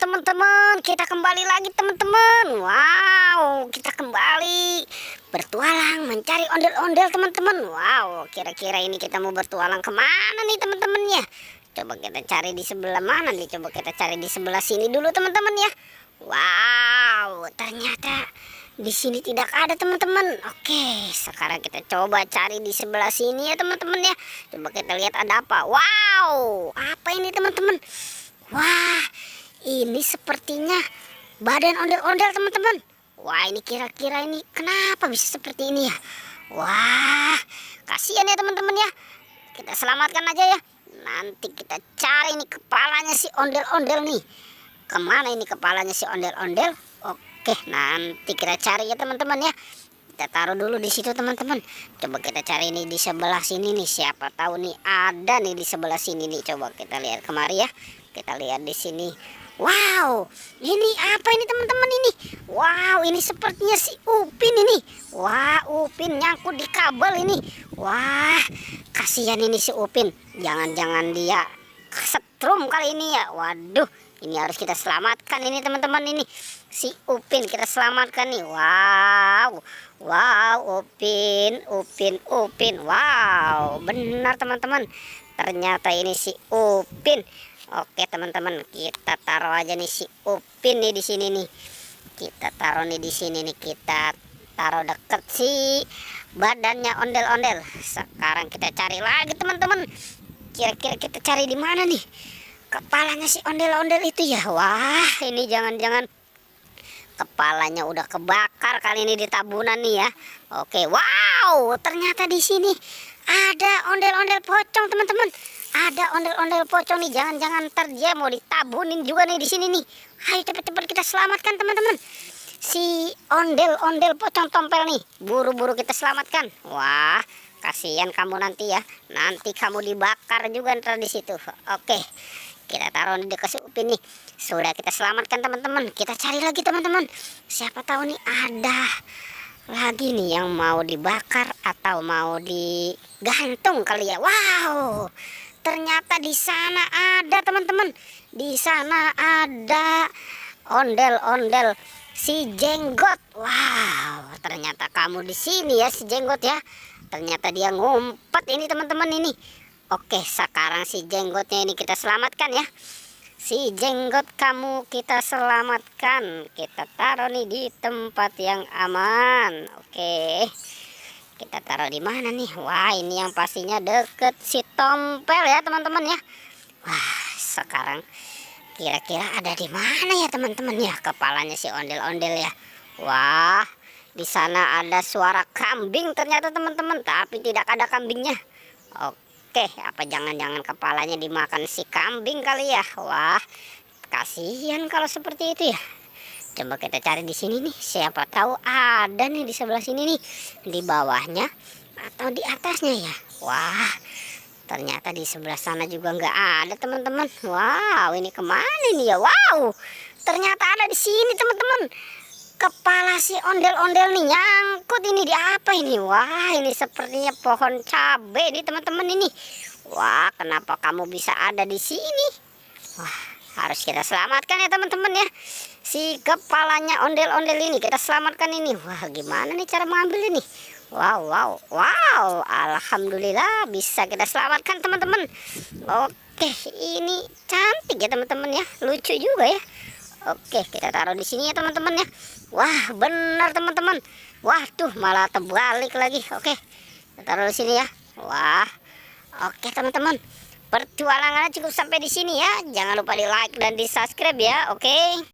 teman-teman, kita kembali lagi teman-teman. Wow, kita kembali bertualang mencari ondel-ondel teman-teman. Wow, kira-kira ini kita mau bertualang kemana nih teman-teman ya? Coba kita cari di sebelah mana nih? Coba kita cari di sebelah sini dulu teman-teman ya. Wow, ternyata di sini tidak ada teman-teman. Oke, sekarang kita coba cari di sebelah sini ya teman-teman ya. Coba kita lihat ada apa. Wow, apa ini teman-teman? Wah, ini sepertinya badan ondel-ondel teman-teman. Wah, ini kira-kira ini kenapa bisa seperti ini ya? Wah, kasihan ya teman-teman ya. Kita selamatkan aja ya. Nanti kita cari ini kepalanya si ondel-ondel nih. Kemana ini kepalanya si ondel-ondel? Oke, nanti kita cari ya teman-teman ya. Kita taruh dulu di situ teman-teman. Coba kita cari ini di sebelah sini nih. Siapa tahu nih ada nih di sebelah sini nih. Coba kita lihat kemari ya. Kita lihat di sini. Wow, ini apa ini teman-teman ini? Wow, ini sepertinya si Upin ini. Wah, Upin nyangkut di kabel ini. Wah, kasihan ini si Upin. Jangan-jangan dia setrum kali ini ya. Waduh, ini harus kita selamatkan ini teman-teman ini. Si Upin kita selamatkan nih. Wow, wow, Upin. Wow, benar teman-teman. Ternyata ini si Upin. Oke teman-teman, kita taruh aja nih si Upin nih di sini nih. Kita taruh nih di sini nih. Kita taruh deket si badannya ondel-ondel. Sekarang kita cari lagi teman-teman. Kira-kira kita cari di mana nih? Kepalanya si ondel-ondel itu ya. Wah, ini jangan-jangan kepalanya udah kebakar kali ini di tabunan nih ya. Oke, wow, ternyata di sini ada ondel-ondel pocong teman-teman. Ada ondel-ondel pocong nih, jangan-jangan ntar dia mau ditabunin juga nih di sini nih. Ayo cepet-cepet kita selamatkan teman-teman. Si ondel-ondel pocong tompel nih, buru-buru kita selamatkan. Wah, kasihan kamu nanti ya. Nanti kamu dibakar juga ntar di situ. Oke, kita taruh di dekat Upin nih. Sudah kita selamatkan teman-teman. Kita cari lagi teman-teman. Siapa tahu nih ada lagi nih yang mau dibakar atau mau digantung kali ya. Wow, ternyata di sana ada teman-teman. Di sana ada ondel-ondel si Jenggot. Wow, ternyata kamu di sini ya si Jenggot ya. Ternyata dia ngumpet ini teman-teman ini. Oke, sekarang si Jenggotnya ini kita selamatkan ya. Si Jenggot kamu kita selamatkan. Kita taruh nih di tempat yang aman. Oke, kita taruh di mana nih? Wah, ini yang pastinya deket si tompel ya teman-teman ya. Wah, sekarang kira-kira ada di mana ya teman-teman ya kepalanya si ondel-ondel ya. Wah, di sana ada suara kambing ternyata teman-teman, tapi tidak ada kambingnya. Oke, apa jangan-jangan kepalanya dimakan si kambing kali ya? Wah, kasihan kalau seperti itu ya. Coba kita cari di sini nih. Siapa tahu ada nih di sebelah sini nih, di bawahnya atau di atasnya ya. Wah, ternyata di sebelah sana juga nggak ada teman-teman. Wow, ini kemana nih ya? Wow, ternyata ada di sini teman-teman. Kepala si ondel-ondel nih nyangkut ini di apa ini? Wah, ini sepertinya pohon cabai nih teman-teman ini. Wah, kenapa kamu bisa ada di sini? Wah, harus kita selamatkan ya teman-teman ya. Si kepalanya ondel-ondel ini kita selamatkan ini. Wah, gimana nih cara mengambil ini? Wow, alhamdulillah bisa kita selamatkan teman-teman. Oke, ini cantik ya teman-teman ya, lucu juga ya. Oke, kita taruh di sini ya teman-teman ya. Wah, benar teman-teman. Wah, tuh malah terbalik lagi. Oke, kita taruh di sini ya. Wah, oke teman-teman. Pertualangannya cukup sampai di sini ya. Jangan lupa di like dan di subscribe ya. Oke.